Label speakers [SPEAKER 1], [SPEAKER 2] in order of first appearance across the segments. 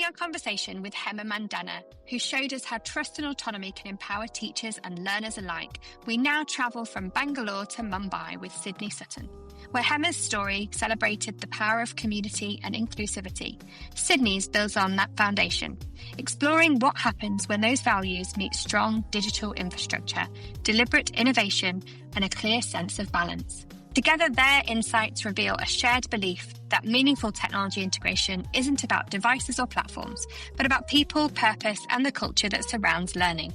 [SPEAKER 1] our conversation with Hema Mandana, who showed us how trust and autonomy can empower teachers and learners alike, we now travel from Bangalore to Mumbai with Sidney Sutton, where Hema's story celebrated the power of community and inclusivity. Sidney's builds on that foundation, exploring what happens when those values meet strong digital infrastructure, deliberate innovation, and a clear sense of balance. Together, their insights reveal a shared belief that meaningful technology integration isn't about devices or platforms, but about people, purpose, and the culture that surrounds learning.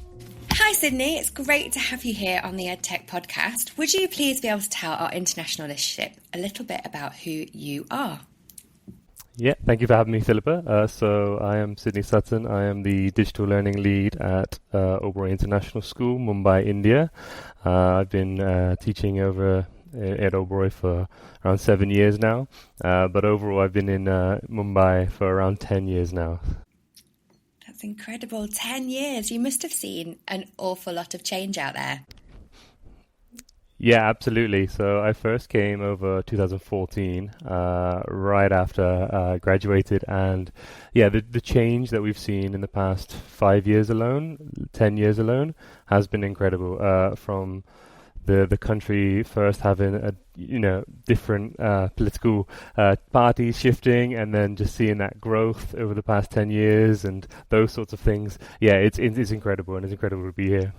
[SPEAKER 2] Hi Sydney, it's great to have you here on the EdTech podcast. Would you please be able to tell our international listenership a little bit about who you are?
[SPEAKER 3] Yeah, thank you for having me, Philippa. So I am Sidney Sutton. I am the digital learning lead at Oberoi International School, Mumbai, India. I've been teaching over at Oberoi for around 7 years now, but overall I've been in Mumbai for around 10 years now.
[SPEAKER 2] That's incredible. 10 years. You must have seen an awful lot of change out there.
[SPEAKER 3] Yeah, absolutely. So I first came over 2014, right after I graduated, and yeah, the change that we've seen in the past 5 years alone, 10 years alone, has been incredible. From the country first having different political parties shifting, and then just seeing that growth over the past 10 years and those sorts of things. Yeah, it's incredible, and it's incredible to be here.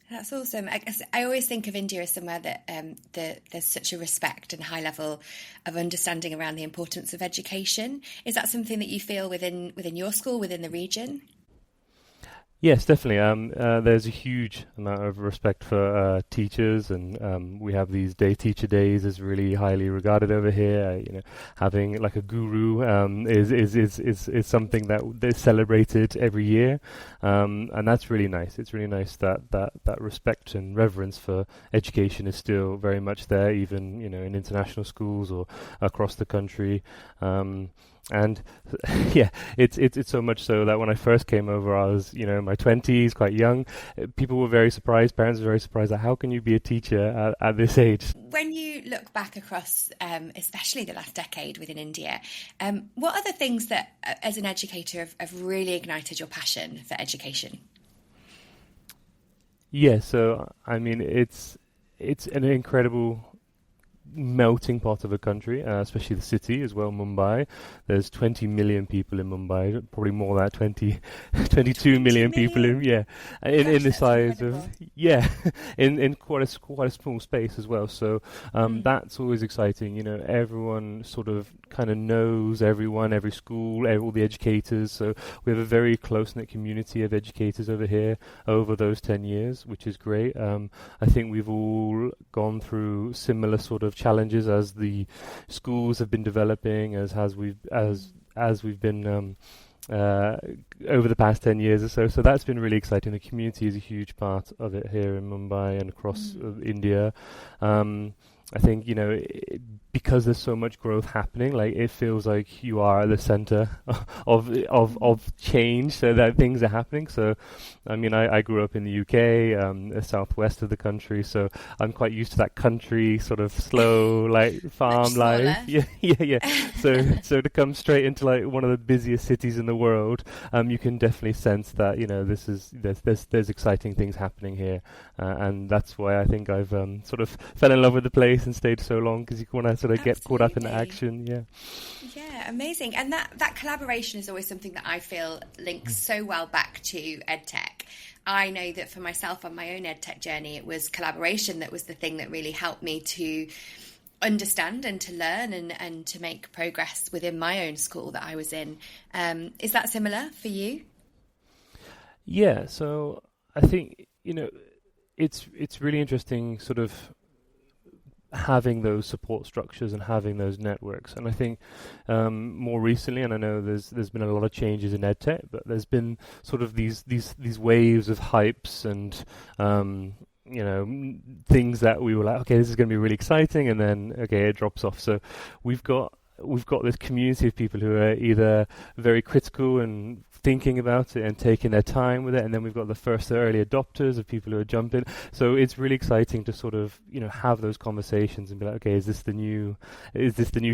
[SPEAKER 2] That's awesome. I always think of India as somewhere that there's such a respect and high level of understanding around the importance of education. Is that something that you feel within your school, within the region?
[SPEAKER 3] Yes, definitely. There's a huge amount of respect for teachers, and we have these teacher days is really highly regarded over here. Having like a guru is something that is celebrated every year, and that's really nice. It's really nice that respect and reverence for education is still very much there, even in international schools or across the country. And yeah, it's so much so that when I first came over, I was, in my 20s, quite young. People were very surprised. Parents were very surprised. How can you be a teacher at this age?
[SPEAKER 2] When you look back across, especially the last decade within India, what are the things that, as an educator, have really ignited your passion for education? Yeah,
[SPEAKER 3] so I mean, it's an incredible melting pot of a country, especially the city as well, Mumbai. There's 20 million people in Mumbai, probably more than 22 million people in the size
[SPEAKER 2] incredible.
[SPEAKER 3] Of in quite a small space as well. So that's always exciting. Everyone sort of kind of knows everyone, every school, all the educators. So we have a very close-knit community of educators over here over those 10 years, which is great. I think we've all gone through similar sort of challenges as the schools have been developing, as we've been over the past 10 years or so. So that's been really exciting. The community is a huge part of it here in Mumbai and across India. I think, because there's so much growth happening, like it feels like you are at the center of change, so that things are happening. So, I mean, I grew up in the UK, the southwest of the country, so I'm quite used to that country sort of slow, like farm life. Yeah. So to come straight into like one of the busiest cities in the world, you can definitely sense that there's exciting things happening here, and that's why I think I've sort of fell in love with the place and stayed so long, because you want to sort of get caught up in the action.
[SPEAKER 2] Yeah, amazing. And that collaboration is always something that I feel links so well back to EdTech. I know that for myself on my own EdTech journey, it was collaboration that was the thing that really helped me to understand and to learn and to make progress within my own school that I was in. Is that similar for you?
[SPEAKER 3] Yeah, so I think, it's really interesting sort of having those support structures and having those networks. And I think more recently, and I know there's been a lot of changes in EdTech, but there's been sort of these waves of hypes and things that we were like, okay, this is going to be really exciting, and then okay, it drops off. So we've got this community of people who are either very critical and thinking about it and taking their time with it, and then we've got the first early adopters of people who are jumping. So it's really exciting to sort of, you know, have those conversations and be like, okay, is this the new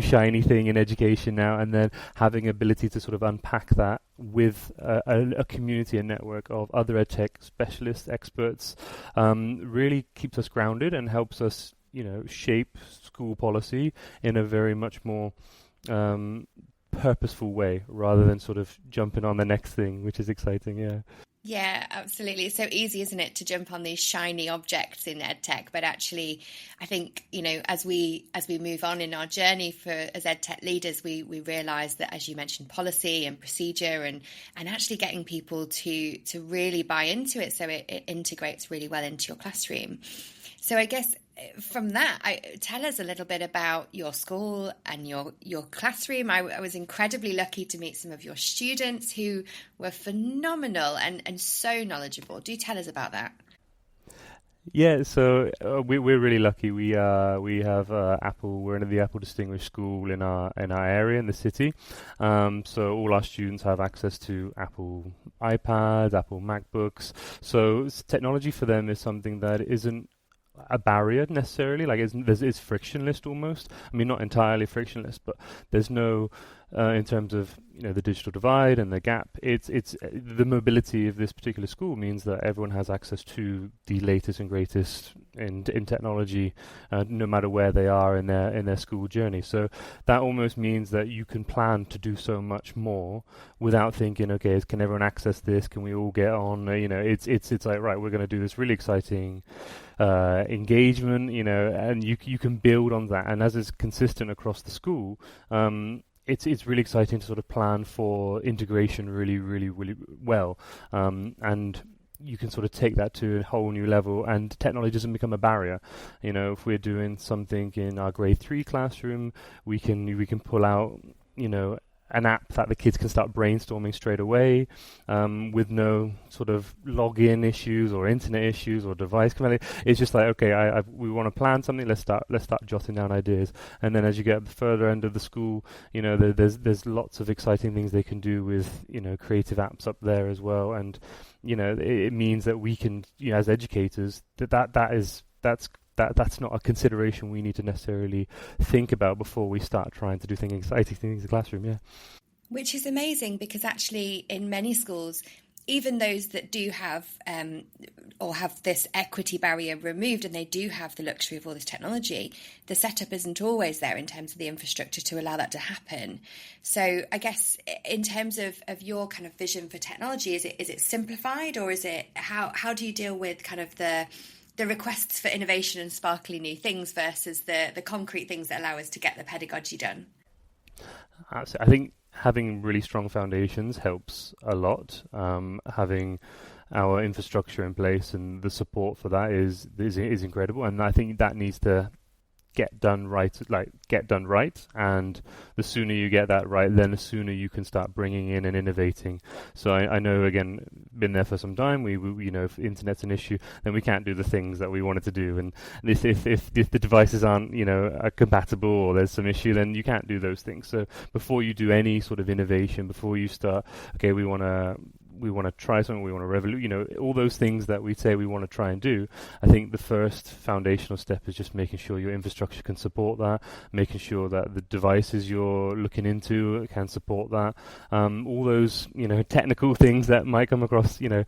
[SPEAKER 3] shiny thing in education now? And then having ability to sort of unpack that with a community and network of other EdTech specialists, experts, really keeps us grounded and helps us, you know, shape school policy in a very much more purposeful way, rather than sort of jumping on the next thing, which is exciting.
[SPEAKER 2] Yeah, absolutely. It's so easy, isn't it, to jump on these shiny objects in EdTech, but actually I think, you know, as we move on in our journey as EdTech leaders, we realise that, as you mentioned, policy and procedure and actually getting people to really buy into it so it integrates really well into your classroom. So I guess from that, tell us a little bit about your school and your classroom. I was incredibly lucky to meet some of your students who were phenomenal and so knowledgeable. Do tell us about that.
[SPEAKER 3] Yeah, so we're really lucky. We have Apple. We're in the Apple Distinguished School in our area in the city. So all our students have access to Apple iPads, Apple MacBooks. So technology for them is something that isn't a barrier necessarily, like it's frictionless almost. I mean, not entirely frictionless, but there's no in terms of, you know, the digital divide and the gap. It's the mobility of this particular school means that everyone has access to the latest and greatest in technology, no matter where they are in their school journey. So that almost means that you can plan to do so much more without thinking, okay, can everyone access this? Can we all get on? You know, it's like, right, we're going to do this really exciting engagement, you know, and you can build on that. And as it's consistent across the school, it's really exciting to sort of plan for integration really, really, really well. And you can sort of take that to a whole new level, and technology doesn't become a barrier. You know, if we're doing something in our grade 3 classroom, we can pull out, you know, an app that the kids can start brainstorming straight away, with no sort of login issues or internet issues or device command. It's just like, okay, we want to plan something. Let's start jotting down ideas. And then as you get at the further end of the school, you know, there's lots of exciting things they can do with, you know, creative apps up there as well. And, you know, it means that we can, you know, as educators, that's not a consideration we need to necessarily think about before we start trying to do exciting things in the classroom. Yeah,
[SPEAKER 2] which is amazing, because actually in many schools, even those that do have or have this equity barrier removed and they do have the luxury of all this technology, the setup isn't always there in terms of the infrastructure to allow that to happen. So I guess in terms of your kind of vision for technology, is it simplified, or is it how do you deal with kind of the requests for innovation and sparkly new things versus the concrete things that allow us to get the pedagogy done?
[SPEAKER 3] I think having really strong foundations helps a lot. Having our infrastructure in place and the support for that is incredible, and I think that needs to get done right. And the sooner you get that right, then the sooner you can start bringing in and innovating. So I know, again, been there for some time, we you know, if the internet's an issue, then we can't do the things that we wanted to do. And if the devices aren't, you know, are compatible, or there's some issue, then you can't do those things. So before you do any sort of innovation, before you start, okay, we want to try something, we want to revolute, you know, all those things that we say we want to try and do. I think the first foundational step is just making sure your infrastructure can support that, making sure that the devices you're looking into can support that. All those, you know, technical things that might come across, you know,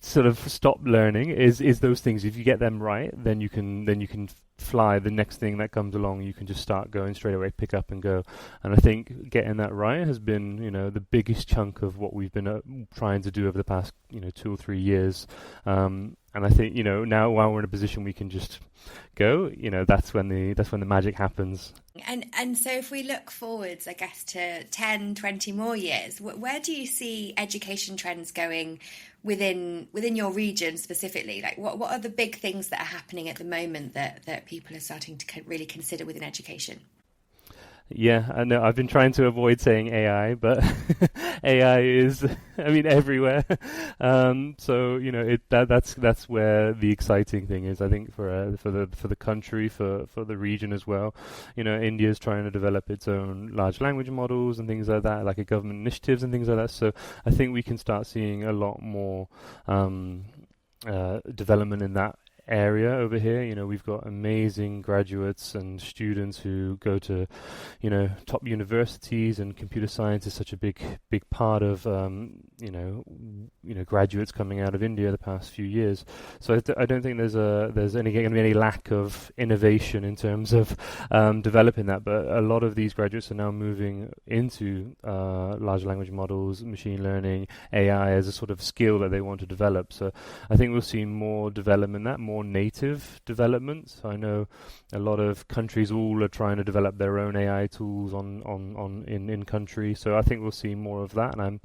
[SPEAKER 3] sort of stop learning is those things. If you get them right, then you can fly. The next thing that comes along, you can just start going straight away, pick up and go. And I think getting that right has been, you know, the biggest chunk of what we've been trying to do over the past, you know, 2 or 3 years. And I think, you know, now while we're in a position we can just go, you know, that's when the magic happens.
[SPEAKER 2] And so if we look forwards, I guess, to 10, 20 more years, where do you see education trends going within your region specifically? Like what are the big things that are happening at the moment that people are starting to really consider within education?
[SPEAKER 3] Yeah, I know. I've been trying to avoid saying AI, but AI is, I mean, everywhere. So that's where the exciting thing is. I think for the country, for the region as well. India's trying to develop its own large language models and things like that, like a government initiatives and things like that. So I think we can start seeing a lot more development in that area over here. We've got amazing graduates and students who go to, top universities, and computer science is such a big part of, graduates coming out of India the past few years. So I don't think there's going to be any lack of innovation in terms of developing that. But a lot of these graduates are now moving into large language models, machine learning, AI as a sort of skill that they want to develop. So I think we'll see more development, more native development. So I know a lot of countries all are trying to develop their own AI tools in country. So I think we'll see more of that, and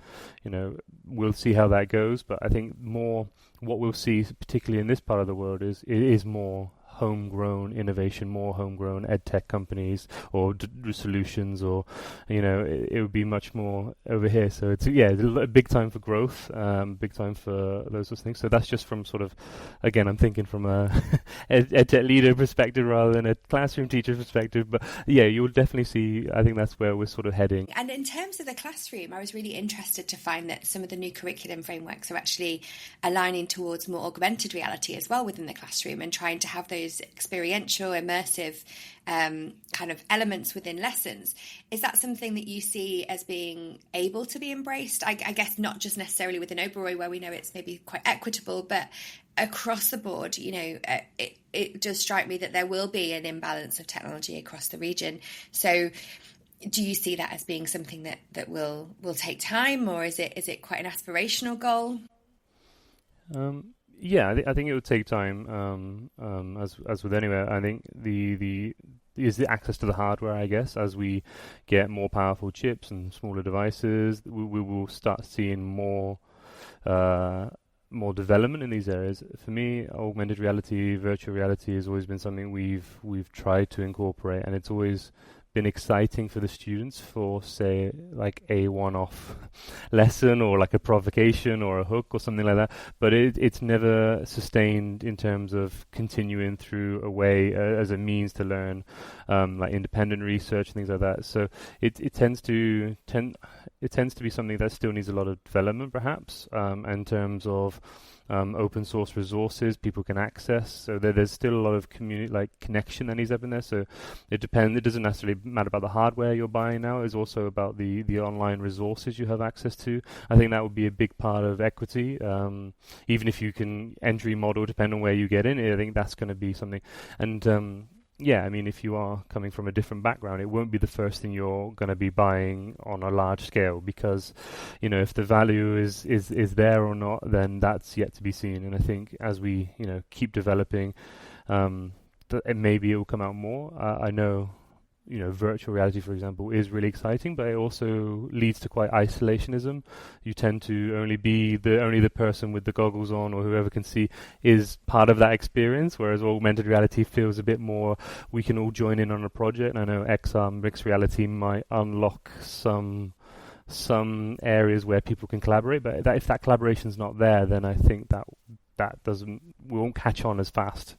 [SPEAKER 3] we'll see how that goes. But I think more what we'll see, particularly in this part of the world, is more homegrown innovation, more homegrown EdTech companies or solutions, or it would be much more over here. So it's a big time for growth, big time for those sorts of things. So that's just from sort of, again, I'm thinking from a EdTech leader perspective rather than a classroom teacher perspective. But yeah, you'll definitely see. I think that's where we're sort of heading.
[SPEAKER 2] And in terms of the classroom, I was really interested to find that some of the new curriculum frameworks are actually aligning towards more augmented reality as well within the classroom, and trying to have those experiential, immersive kind of elements within lessons. Is that something that you see as being able to be embraced? I guess not just necessarily within Oberoi, where we know it's maybe quite equitable, but across the board, it does strike me that there will be an imbalance of technology across the region. So do you see that as being something that will take time, or is it quite an aspirational goal?
[SPEAKER 3] Yeah, I think it would take time, as with anywhere. I think the access to the hardware, I guess. As we get more powerful chips and smaller devices, we will start seeing more development in these areas. For me, augmented reality, virtual reality has always been something we've tried to incorporate, and it's always been exciting for the students for, say, like a one-off lesson or like a provocation or a hook or something like that. But it's never sustained in terms of continuing through a way as a means to learn, like independent research and things like that. So it tends to be something that still needs a lot of development, perhaps, in terms of open source resources people can access. So there's still a lot of connection that needs up in there. So it depends. It doesn't necessarily matter about the hardware you're buying now. It's also about the online resources you have access to. I think that would be a big part of equity. Even if you can entry model, depending on where you get in, I think that's going to be something. And yeah, I mean, if you are coming from a different background, it won't be the first thing you're going to be buying on a large scale, because, if the value is there or not, then that's yet to be seen. And I think as we, keep developing, maybe it will come out more. I know, virtual reality, for example, is really exciting, but it also leads to quite isolationism. You tend to only be the person with the goggles on, or whoever can see is part of that experience, whereas augmented reality feels a bit more, we can all join in on a project. And I know XR, mixed reality, might unlock some areas where people can collaborate, but if that collaboration's not there, then I think we won't catch on as fast.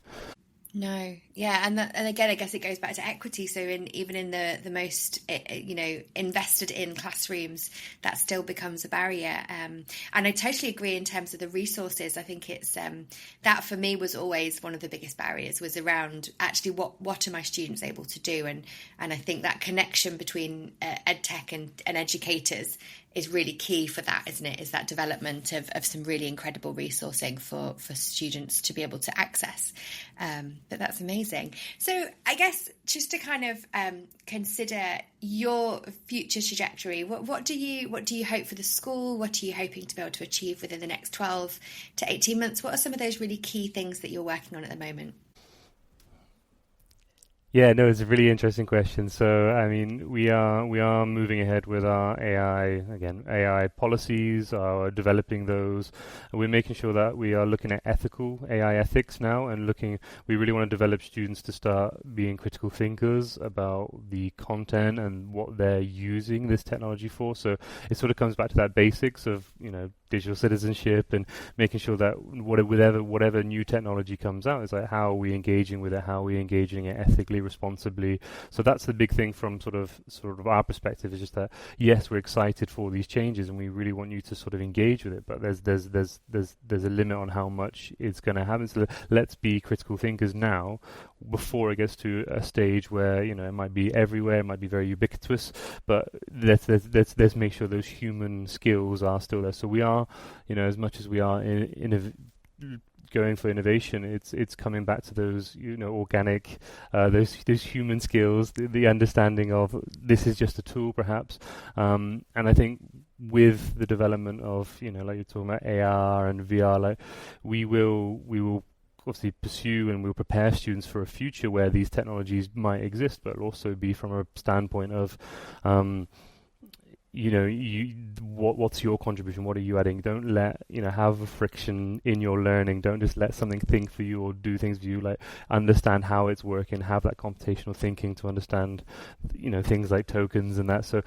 [SPEAKER 2] No, yeah, and again, I guess it goes back to equity. So even in the most invested in classrooms, that still becomes a barrier. And I totally agree in terms of the resources. I think it's that for me was always one of the biggest barriers, was around actually what are my students able to do, and I think that connection between EdTech and educators is really key for that, isn't it? Is that development of some really incredible resourcing for students to be able to access. But that's amazing. So I guess just to kind of consider your future trajectory, what do you hope for the school? What are you hoping to be able to achieve within the next 12 to 18 months? What are some of those really key things that you're working on at the moment?
[SPEAKER 3] Yeah, no, it's a really interesting question. So, I mean, we are moving ahead with our AI policies, developing those. We're making sure that we are looking at ethical AI ethics now, and we really want to develop students to start being critical thinkers about the content and what they're using this technology for. So it sort of comes back to that basics of, digital citizenship, and making sure that whatever new technology comes out, is like, how are we engaging with it? How are we engaging it ethically, responsibly? So that's the big thing from sort of our perspective, is just that, yes, we're excited for these changes and we really want you to sort of engage with it, but there's a limit on how much it's going to happen. So let's be critical thinkers now, before it gets to a stage where it might be everywhere, it might be very ubiquitous, but let's make sure those human skills are still there. So we are, as much as we are going for innovation, it's coming back to those organic, those human skills, the understanding of this is just a tool, perhaps, and I think with the development of like you're talking about AR and VR, like we will obviously pursue and we'll prepare students for a future where these technologies might exist, but it'll also be from a standpoint of what's your contribution? What are you adding? Don't let have a friction in your learning. Don't just let something think for you or do things for you. Like, understand how it's working. Have that computational thinking to understand things like tokens and that. So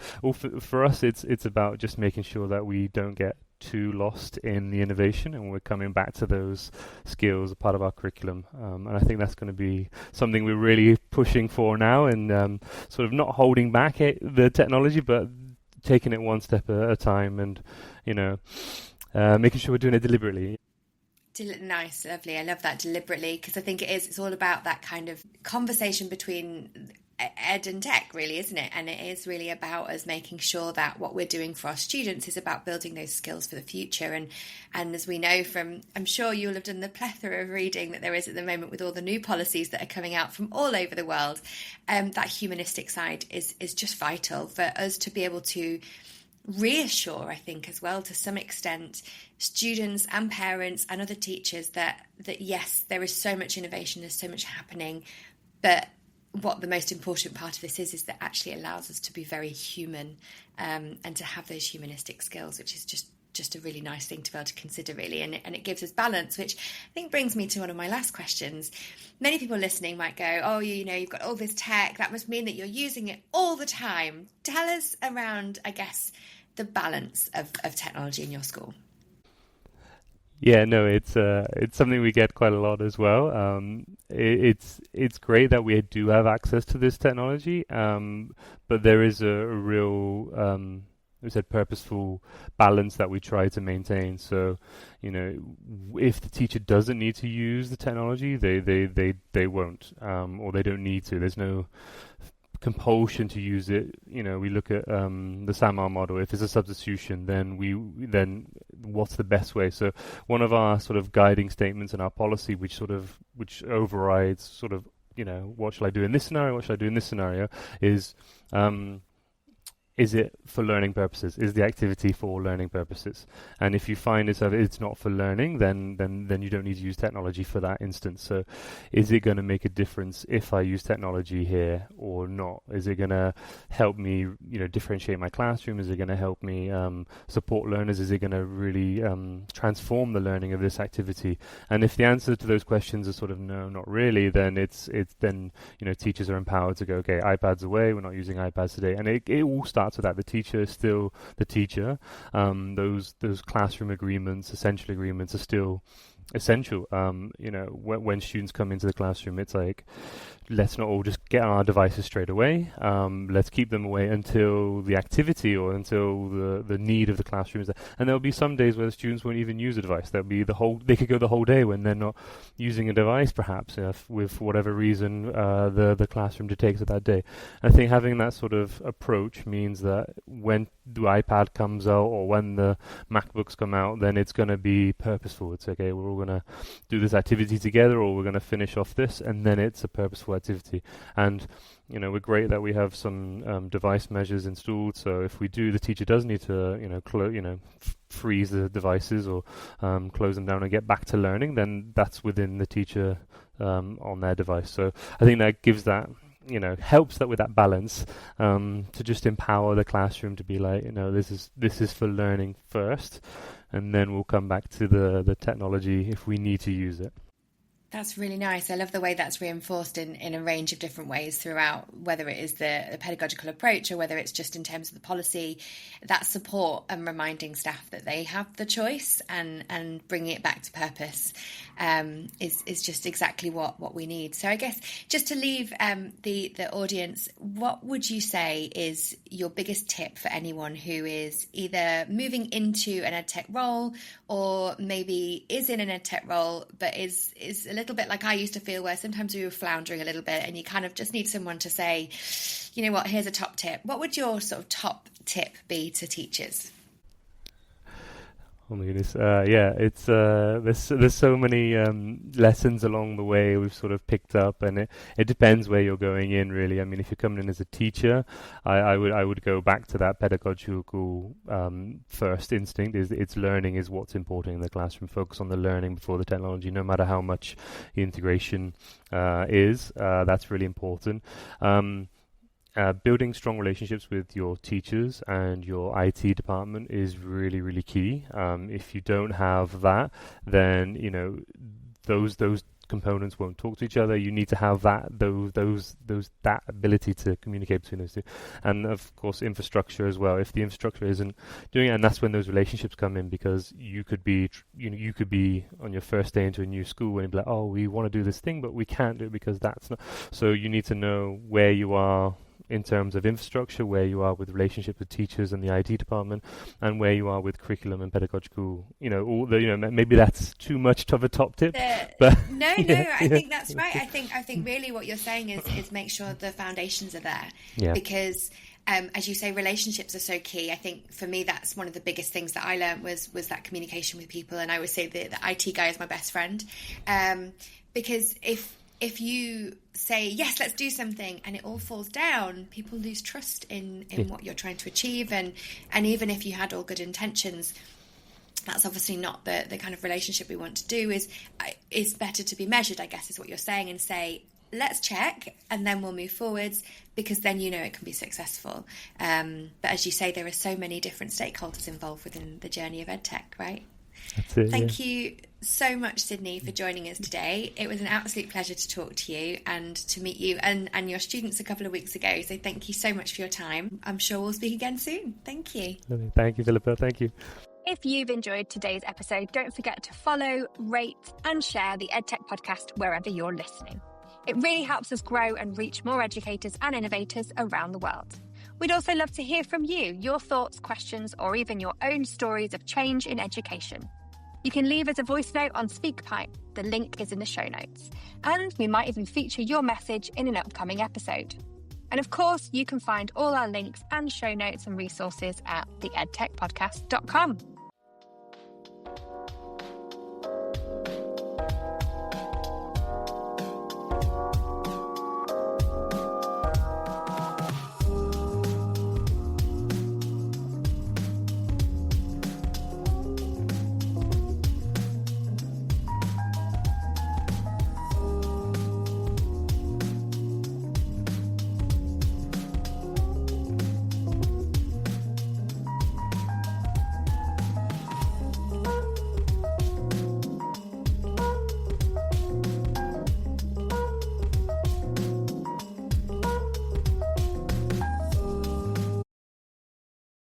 [SPEAKER 3] for us, it's about just making sure that we don't get too lost in the innovation, and we're coming back to those skills, a part of our curriculum, and I think that's going to be something we're really pushing for now, and sort of not holding back the technology, but taking it one step at a time, and making sure we're doing it deliberately.
[SPEAKER 2] Nice, lovely. I love that, deliberately, because I think it's all about that kind of conversation between ed and tech, really, isn't it? And it is really about us making sure that what we're doing for our students is about building those skills for the future. And as we know from, I'm sure you'll have done the plethora of reading that there is at the moment with all the new policies that are coming out from all over the world, that humanistic side is just vital for us to be able to reassure, I think, as well, to some extent, students and parents and other teachers that yes, there is so much innovation, there's so much happening, but what the most important part of this is that actually allows us to be very human, and to have those humanistic skills, which is just a really nice thing to be able to consider, really, and it gives us balance, which I think brings me to one of my last questions. Many people listening might go, oh, you've got all this tech, that must mean that you're using it all the time. Tell us around, I guess, the balance of technology in your school.
[SPEAKER 3] Yeah, no, it's something we get quite a lot as well. It's great that we do have access to this technology, but there is a real, purposeful balance that we try to maintain. So, if the teacher doesn't need to use the technology, they won't, or they don't need to. There's no compulsion to use it. We look at the SAMR model. If it's a substitution, then what's the best way? So one of our sort of guiding statements in our policy, which overrides sort of what shall I do in this scenario? What shall I do in this scenario? Is it for learning purposes? Is the activity for learning purposes? And if you find it's not for learning, then you don't need to use technology for that instance. So is it going to make a difference if I use technology here or not? Is it going to help me, differentiate my classroom? Is it going to help me support learners? Is it going to really transform the learning of this activity? And if the answer to those questions is sort of no, not really, then then teachers are empowered to go, okay, iPads away. We're not using iPads today, and it all starts with that. The teacher is still the teacher. Those classroom agreements, essential agreements, are still essential. When students come into the classroom, it's like, let's not all just get on our devices straight away. Let's keep them away until the activity or until the need of the classroom is there. And there'll be some days where the students won't even use a device. They could go the whole day when they're not using a device, perhaps, with for whatever reason the classroom dictates it that day. I think having that sort of approach means that when the iPad comes out or when the MacBooks come out, then it's going to be purposeful. It's okay, we're all going to do this activity together, or we're going to finish off this, and then it's a purposeful activity. And we're great that we have some device measures installed, so if the teacher does need to freeze the devices or close them down and get back to learning, then that's within the teacher on their device. So I think that gives that helps that with that balance, to just empower the classroom to be like, this is for learning first, and then we'll come back to the technology if we need to use it.
[SPEAKER 2] That's really nice. I love the way that's reinforced in a range of different ways throughout, whether it is the pedagogical approach or whether it's just in terms of the policy. That support and reminding staff that they have the choice and bringing it back to purpose is just exactly what we need. So I guess just to leave the audience, what would you say is your biggest tip for anyone who is either moving into an EdTech role or maybe is in an EdTech role but is a little bit like I used to feel, where sometimes we were floundering a little bit and you kind of just need someone to say, you know what, here's a top tip. What would your sort of top tip be to teachers?
[SPEAKER 3] Oh my goodness, it's there's so many lessons along the way we've sort of picked up, and it depends where you're going in, really. I mean, if you're coming in as a teacher, I would go back to that pedagogical first instinct. It's learning is what's important in the classroom. Focus on the learning before the technology, no matter how much the integration is. That's really important. Building strong relationships with your teachers and your IT department is really, really key. If you don't have that, then those components won't talk to each other. You need to have that ability to communicate between those two, and of course infrastructure as well. If the infrastructure isn't doing it, and that's when those relationships come in, because you could be on your first day into a new school and be like, oh, we want to do this thing, but we can't do it because that's not. So you need to know where you are in terms of infrastructure, where you are with relationships with teachers and the IT department, and where you are with curriculum and pedagogical, maybe that's too much of a top tip.
[SPEAKER 2] But no, I think that's right. I think really what you're saying is make sure the foundations are there, because as you say, relationships are so key. I think for me, that's one of the biggest things that I learned was that communication with people. And I would say the IT guy is my best friend, because if you say, yes, let's do something, and it all falls down, people lose trust in what you're trying to achieve. And even if you had all good intentions, that's obviously not the kind of relationship we want to do. Is better to be measured, I guess, is what you're saying, and say, let's check, and then we'll move forwards, because then it can be successful. But as you say, there are so many different stakeholders involved within the journey of EdTech, right?
[SPEAKER 3] That's it,
[SPEAKER 2] Thank you so much, Sidney, for joining us today. It was an absolute pleasure to talk to you and to meet you and your students a couple of weeks ago. So thank you so much for your time. I'm sure we'll speak again soon. Thank you.
[SPEAKER 3] Thank you, Philippa. Thank you.
[SPEAKER 1] If you've enjoyed today's episode, don't forget to follow, rate and share the EdTech podcast wherever you're listening. It really helps us grow and reach more educators and innovators around the world. We'd also love to hear from you, your thoughts, questions, or even your own stories of change in education. You can leave us a voice note on SpeakPipe. The link is in the show notes. And we might even feature your message in an upcoming episode. And of course, you can find all our links and show notes and resources at theedtechpodcast.com.